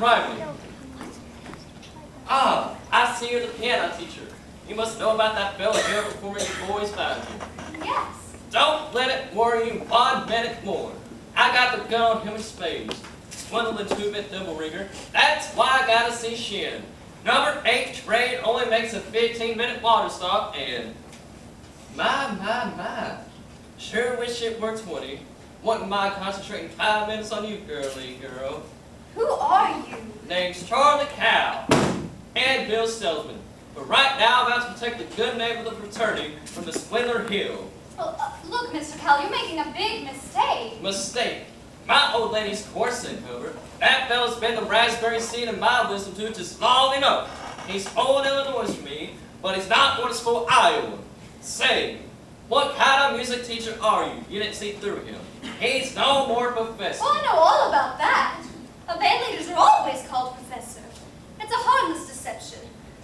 privately. Ah, I see you're the piano teacher. You must know about that fella here before you boys found you. Yes. Don't let it worry you 1 minute more. I got the gun on him in spades. Swindling 2-bit double rigger. That's why I gotta see Shin. Number 8 train only makes a 15-minute water stop, and my. Sure wish it were 20. Wouldn't mind concentrating 5 minutes on you, girly girl. Who are you? Name's Charlie Cowell and Bill Salesman. But right now I'm about to protect the good name of the fraternity from the Swindler Hill. Well, look, Mr. Cowell, you're making a big mistake. Mistake. My old lady's corset cover. That fella's been the raspberry seed in my wisdom tooth just long enough. He's spoiled Illinois for me, but he's not going to spoil Iowa. Say, what kind of music teacher are you? You didn't see through him. He's no more professor. Oh, I know all about that. Band leaders are always called professor. It's a harmless deception.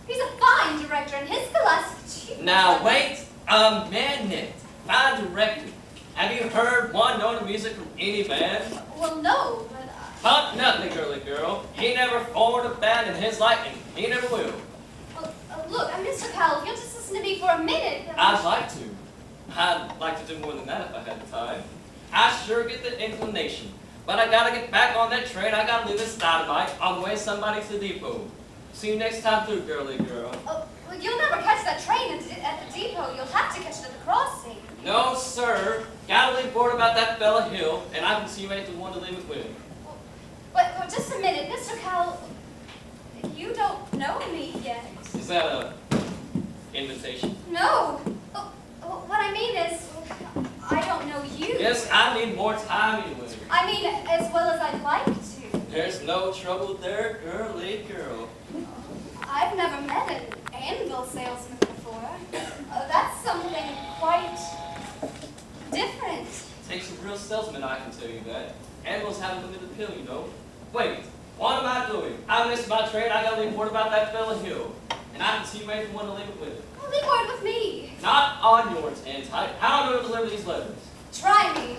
He's a fine director, and his scholastic achievements. Now wait a minute. Fine director. Have you heard one note of music from any band? Well, no, but... But nothing, girly girl. He never formed a band in his life, and he never will. Well, look, Mr. Cowell, if you'll just listen to me for a minute... I'd like to. I'd like to do more than that if I had the time. I sure get the inclination. But I gotta get back on that train. I gotta leave this dynamite on the way somebody to the depot. See you next time through, girly girl. Oh, well, you'll never catch that train at the depot. You'll have to catch it at the crossing. No, sir. Gotta leave word about that fella Hill, and I can see you ain't the one to leave it with. But just a minute, Mr. Cowell, you don't know me yet. Is that a invitation? No. Oh, what I mean is, I don't know you. Yes, I need more time anyway. I mean, as well as I'd like to. There's no trouble there, girly girl. I've never met an anvil salesman before. That's something quite different. Takes a real salesman, I can tell you that. Anvils have a limited pill, you know. Wait, what am I doing? I missed my train. I gotta leave word about that fella Hill. And I can see you ain't the one to leave it with. Well, leave word with me. Not on yours, Anti. How do I deliver these letters? Try me.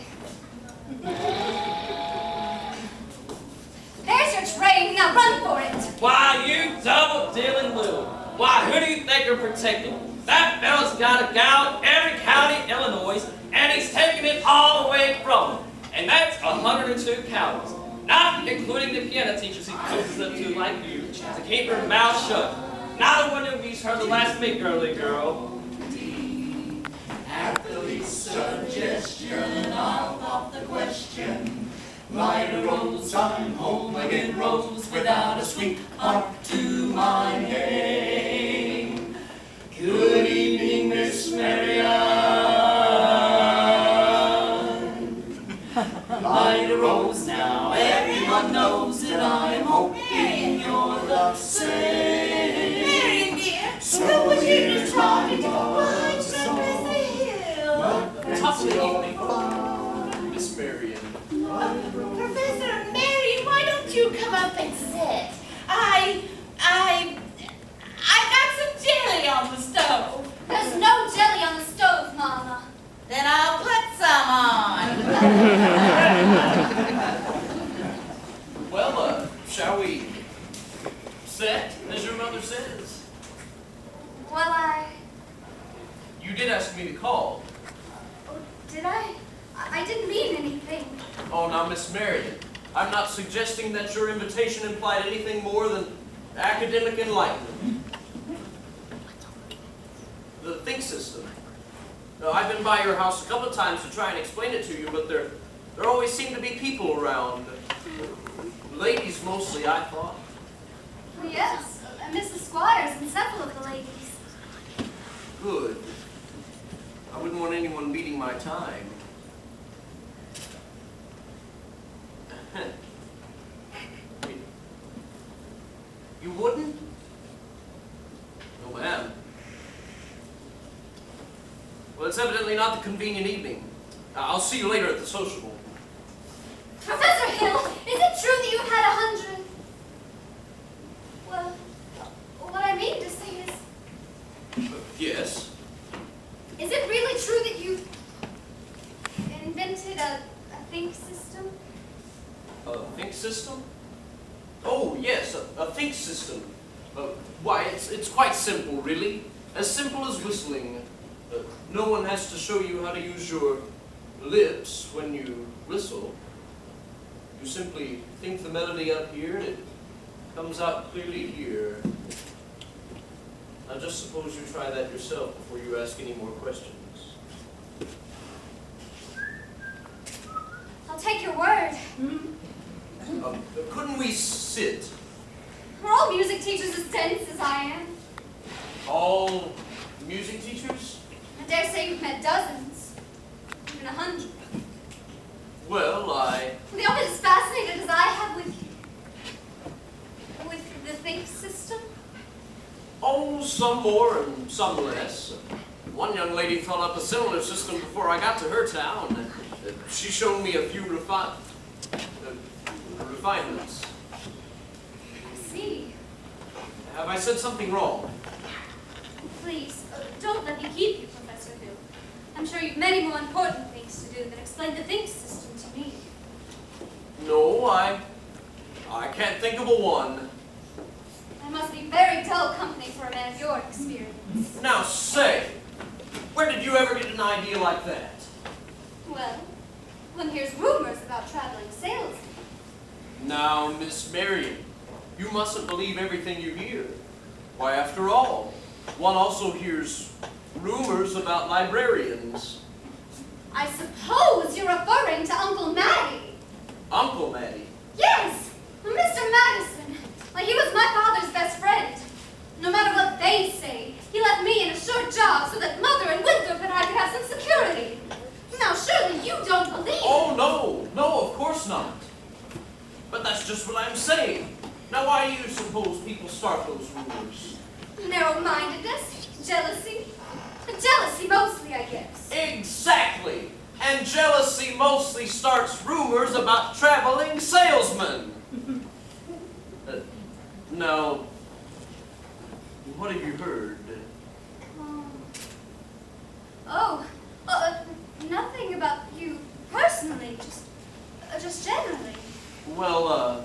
There's your train. Now run for it. Why, you double-dealing little. Why, who do you think you're protecting? That fella's got a gout every county in Illinois, and he's taking it all away from them. And that's 102 counties, not including the piano teachers he coaches up to like you, to keep her mouth shut. Not one of you's heard the last of me, girly girl. At the least suggestion, I'll pop the question. Lida Rose, I'm home again, Rose, without a sweetheart to my name. Good evening, Miss Marianne. Lida Rose, now everyone knows that I'm hoping you're the same. Marian, dear, So would you we're just trying to watch the hill? Top of the evening, Miss Marian. Professor Marian, why don't you come up and sit? I've got some jelly on the stove. There's no jelly on the stove, Mama. Then I'll put some on. Well, shall we set, as your mother says? Well, You did ask me to call. did I? I didn't mean anything. Oh, now, Miss Marian, I'm not suggesting that your invitation implied anything more than academic enlightenment. The think system. Now, I've been by your house a couple of times to try and explain it to you, but there always seem to be people around. Ladies mostly, I thought. Yes, Mrs. Squires and several of the ladies. Good. I wouldn't want anyone beating my time. You wouldn't? No, ma'am. Well, it's evidently not the convenient evening. I'll see you later at the sociable. Professor Hill, is it true that you've had 100? Well, what I mean to say is... Yes? Is it really true that you invented a think system? A think system? Oh, yes, a think system. Why, it's quite simple, really. As simple as whistling. No one has to show you how to use your lips when you whistle. You simply think the melody up here, and it comes out clearly here. Now just suppose you try that yourself before you ask any more questions. I'll take your word. Couldn't we sit? Are all music teachers as dense as I am? All music teachers? I dare say you've met dozens, even 100. Well, Well, they all been as fascinated as I have with the think system. oh, some more and some less. One young lady thought up a similar system before I got to her town. She showed me a few refinements. I see. Have I said something wrong? Please, don't let me keep you, Professor Hill. I'm sure you've many more important things to do than explain the think system to me. No, I can't think of a one. I must be very dull company for a man of your experience. Now say, where did you ever get an idea like that? Well, one hears rumors about traveling salesmen. Now, Miss Marion, you mustn't believe everything you hear. Why, after all, one also hears rumors about librarians. I suppose you're referring to Uncle Matty. Uncle Matty. Yes, Mr. Madison. Why, he was my father's best friend. No matter what they say, he left me in a short job so that Mother and Winthrop and I could have some security. Now, surely you don't believe... Oh, no, of course not. But that's just what I'm saying. Now, why do you suppose people start those rumors? Narrow-mindedness, jealousy. Jealousy mostly, I guess. Exactly. And jealousy mostly starts rumors about traveling salesmen. Now, what have you heard? Nothing about you personally, just generally. Well,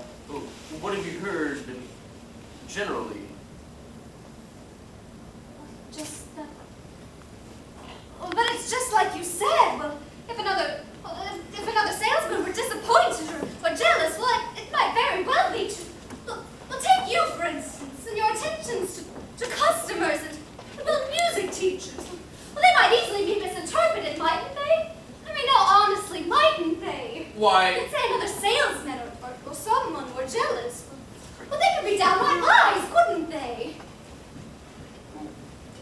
what have you heard generally? Just that. Oh, but it's just like you said. Well, if another salesman were disappointed or jealous, well, it might very well be true. Well, take you, for instance, and your attentions to customers and, well, music teachers. Well, they might easily be misinterpreted, mightn't they? I mean, no, honestly, mightn't they? Why? Let's say another salesman or someone were jealous. Well, they could be downright lies, couldn't they?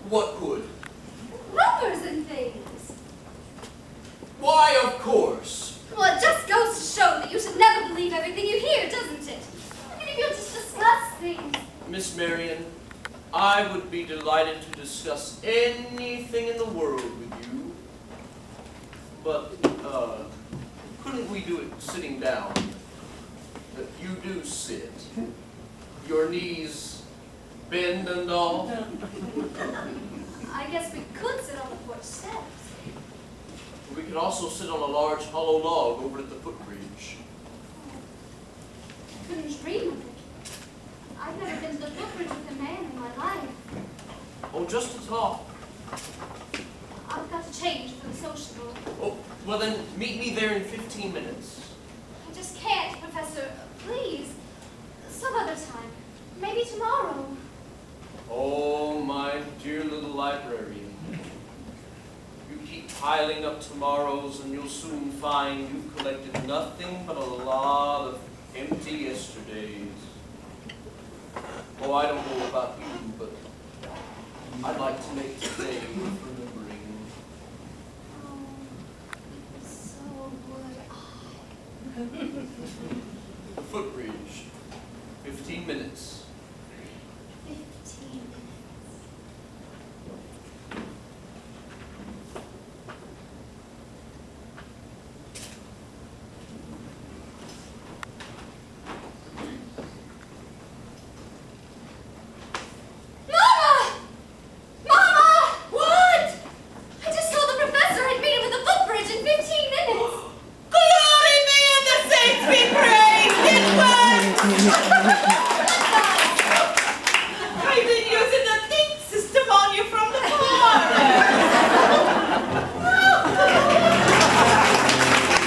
What could? Rumors and things. Why, of course. Well, it just goes to show that you should never believe everything you hear, doesn't it? I mean, if you'll just discuss things. Miss Marion, I would be delighted to discuss anything in the world with you. But, couldn't we do it sitting down? You do sit. Your knees bend and all. I guess we could sit on the porch steps. We could also sit on a large hollow log over at the footbridge. Couldn't dream of it. I've never been to the footbridge with a man in my life. Oh, just to talk. I've got to change for the sociable. Oh, well then, meet me there in 15 minutes. I just can't, Professor. Please. Some other time. Maybe tomorrow. Oh, my dear little librarian. You keep piling up tomorrows and you'll soon find you've collected nothing but a lot of empty yesterdays. Oh, I don't know about you, but I'd like to make today worth remembering. Oh, so would I. The footbridge, 15 minutes. 15